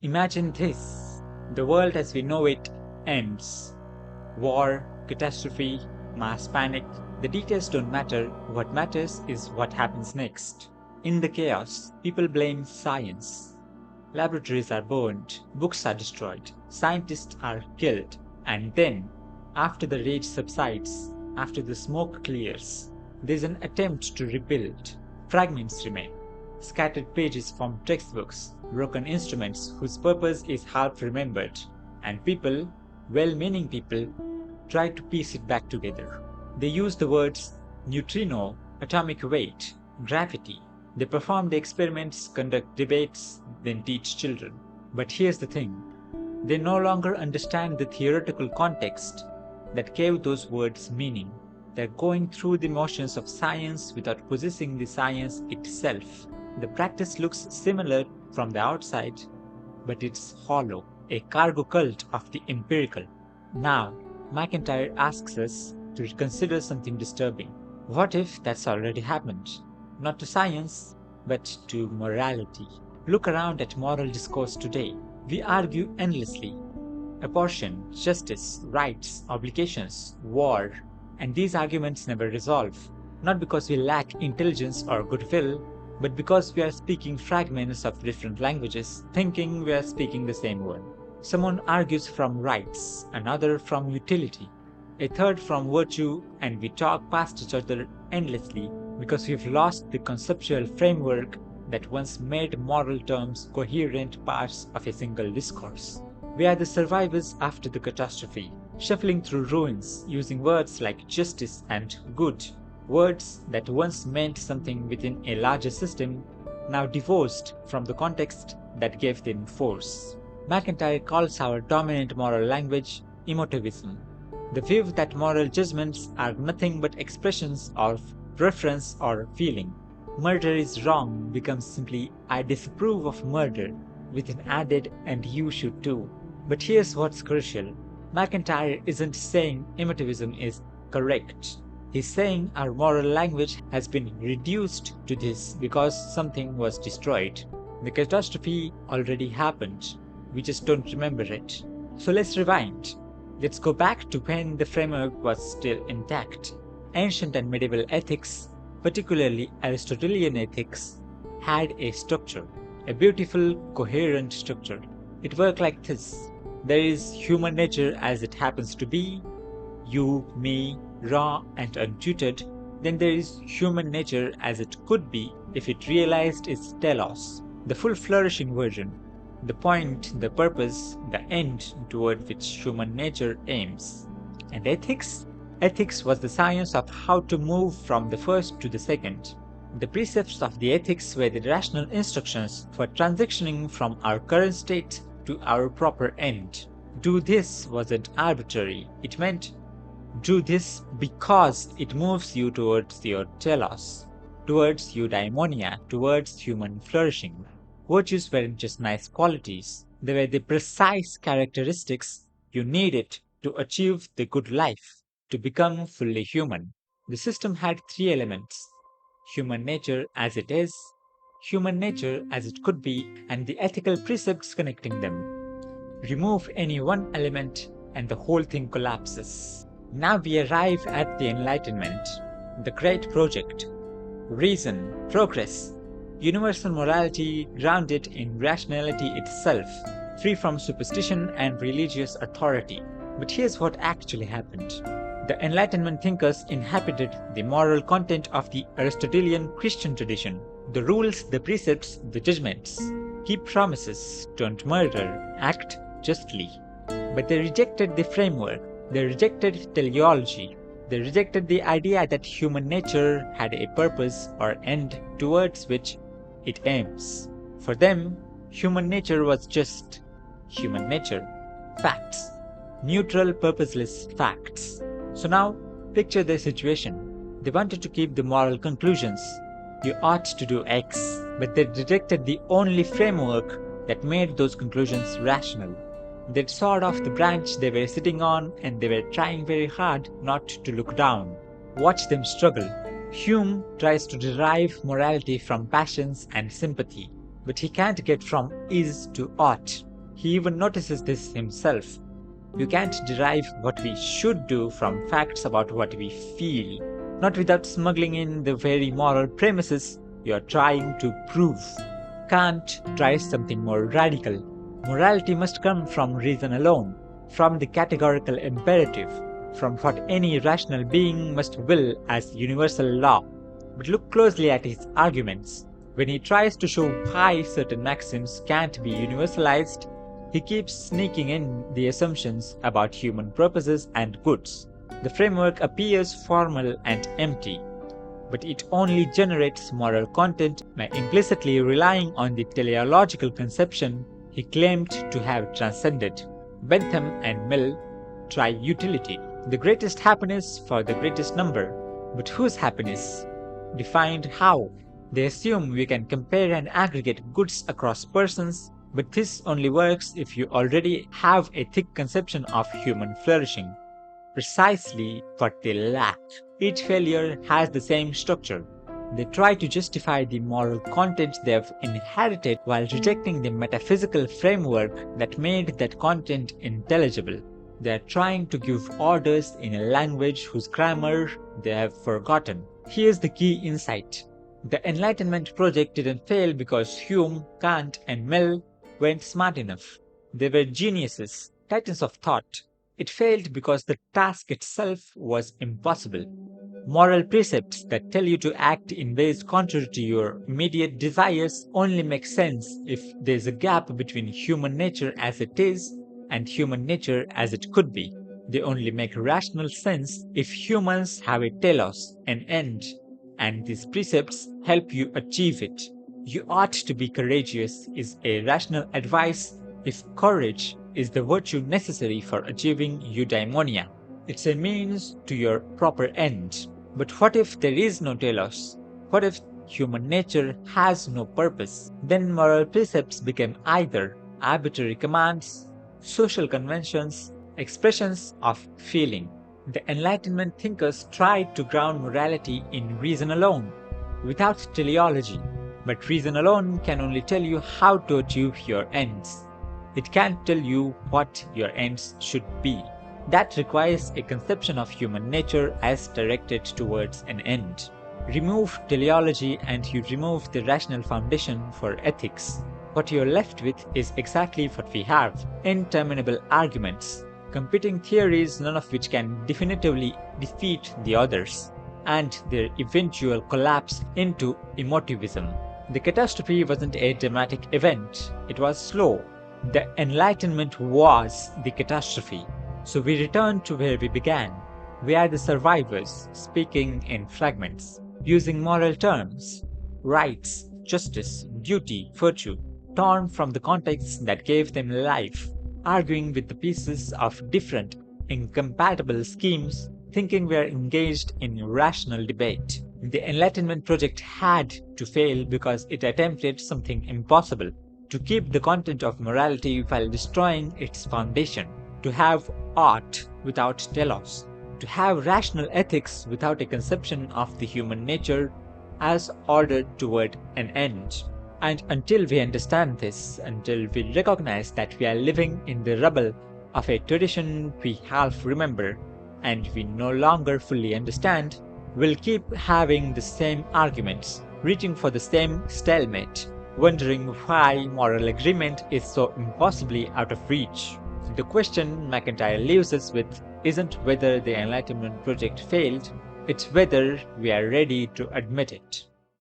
Imagine this. The world as we know it ends. War, catastrophe, mass panic. The details don't matter. What matters is what happens next. In the chaos, people blame science. Laboratories are burned, books are destroyed, scientists are killed. And then, after the rage subsides, after the smoke clears, there's an attempt to rebuild. Fragments remain. Scattered pages from textbooks, broken instruments whose purpose is half remembered, and people, well meaning people, try to piece it back together. They use the words neutrino, atomic weight, gravity. They perform the experiments, conduct debates, then teach children. But here's the thing, they no longer understand the theoretical context that gave those words meaning. They're going through the motions of science without possessing the science itself. The practice looks similar from the outside, but it's hollow, a cargo cult of the empirical. Now, McIntyre asks us to consider something disturbing. What if that's already happened? Not to science, but to morality. Look around at moral discourse today. We argue endlessly. Abortion, justice, rights, obligations, war, and these arguments never resolve. Not because we lack intelligence or goodwill, but because we are speaking fragments of different languages, thinking we are speaking the same one. Someone argues from rights, another from utility, a third from virtue, and we talk past each other endlessly because we've lost the conceptual framework that once made moral terms coherent parts of a single discourse. We are the survivors after the catastrophe, shuffling through ruins using words like justice and good, words that once meant something within a larger system, now divorced from the context that gave them force. McIntyre calls our dominant moral language emotivism, the view that moral judgments are nothing but expressions of preference or feeling. Murder is wrong becomes simply I disapprove of murder, with an added and you should too. But here's what's crucial. McIntyre isn't saying emotivism is correct. He's saying our moral language has been reduced to this because something was destroyed. The catastrophe already happened. We just don't remember it. So let's rewind. Let's go back to when the framework was still intact. Ancient and medieval ethics, particularly Aristotelian ethics, had a structure, a beautiful, coherent structure. It worked like this. There is human nature as it happens to be, you, me, raw and untutored. Then there is human nature as it could be if it realized its telos, the full flourishing version, the point, the purpose, the end toward which human nature aims. And ethics? Ethics was the science of how to move from the first to the second. The precepts of the ethics were the rational instructions for transitioning from our current state to our proper end. Do this wasn't arbitrary. It meant do this because it moves you towards your telos, towards eudaimonia, towards human flourishing. Virtues weren't just nice qualities. They were the precise characteristics you needed to achieve the good life, to become fully human. The system had three elements: human nature as it is, human nature as it could be, and the ethical precepts connecting them. Remove any one element and the whole thing collapses. Now we arrive at the Enlightenment, the great project. Reason, progress, universal morality grounded in rationality itself, free from superstition and religious authority. But here's what actually happened. The Enlightenment thinkers inhabited the moral content of the Aristotelian Christian tradition. The rules, the precepts, the judgments. Keep promises, don't murder, act justly. But they rejected the framework. They rejected teleology. They rejected the idea that human nature had a purpose or end towards which it aims. For them, human nature was just human nature. Facts. Neutral, purposeless facts. So now, picture their situation. They wanted to keep the moral conclusions. You ought to do X, but they rejected the only framework that made those conclusions rational. They'd sawed off the branch they were sitting on and they were trying very hard not to look down. Watch them struggle. Hume tries to derive morality from passions and sympathy, but he can't get from is to ought. He even notices this himself. You can't derive what we should do from facts about what we feel, not without smuggling in the very moral premises you're trying to prove. Kant tries something more radical. Morality must come from reason alone, from the categorical imperative, from what any rational being must will as universal law. But look closely at his arguments. When he tries to show why certain maxims can't be universalized, he keeps sneaking in the assumptions about human purposes and goods. The framework appears formal and empty, but it only generates moral content by implicitly relying on the teleological conception he claimed to have transcended. Bentham and Mill try utility, the greatest happiness for the greatest number. But whose happiness? Defined how? They assume we can compare and aggregate goods across persons, but this only works if you already have a thick conception of human flourishing. Precisely what they lack. Each failure has the same structure. They try to justify the moral content they have inherited while rejecting the metaphysical framework that made that content intelligible. They are trying to give orders in a language whose grammar they have forgotten. Here's the key insight. The Enlightenment project didn't fail because Hume, Kant, and Mill weren't smart enough. They were geniuses, titans of thought. It failed because the task itself was impossible. Moral precepts that tell you to act in ways contrary to your immediate desires only make sense if there's a gap between human nature as it is and human nature as it could be. They only make rational sense if humans have a telos, an end, and these precepts help you achieve it. You ought to be courageous is a rational advice if courage is the virtue necessary for achieving eudaimonia. It's a means to your proper end. But what if there is no telos? What if human nature has no purpose? Then moral precepts become either arbitrary commands, social conventions, expressions of feeling. The Enlightenment thinkers tried to ground morality in reason alone, without teleology. But reason alone can only tell you how to achieve your ends. It can't tell you what your ends should be. That requires a conception of human nature as directed towards an end. Remove teleology and you remove the rational foundation for ethics. What you're left with is exactly what we have: interminable arguments, competing theories, none of which can definitively defeat the others, and their eventual collapse into emotivism. The catastrophe wasn't a dramatic event, it was slow. The Enlightenment was the catastrophe. So we return to where we began. We are the survivors, speaking in fragments, using moral terms, rights, justice, duty, virtue, torn from the context that gave them life, arguing with the pieces of different, incompatible schemes, thinking we are engaged in rational debate. The Enlightenment project had to fail because it attempted something impossible: to keep the content of morality while destroying its foundation, to have art without telos, to have rational ethics without a conception of the human nature as ordered toward an end. And until we understand this, until we recognize that we are living in the rubble of a tradition we half remember and we no longer fully understand, we'll keep having the same arguments, reaching for the same stalemate, wondering why moral agreement is so impossibly out of reach. The question McIntyre leaves us with isn't whether the Enlightenment project failed, it's whether we are ready to admit it.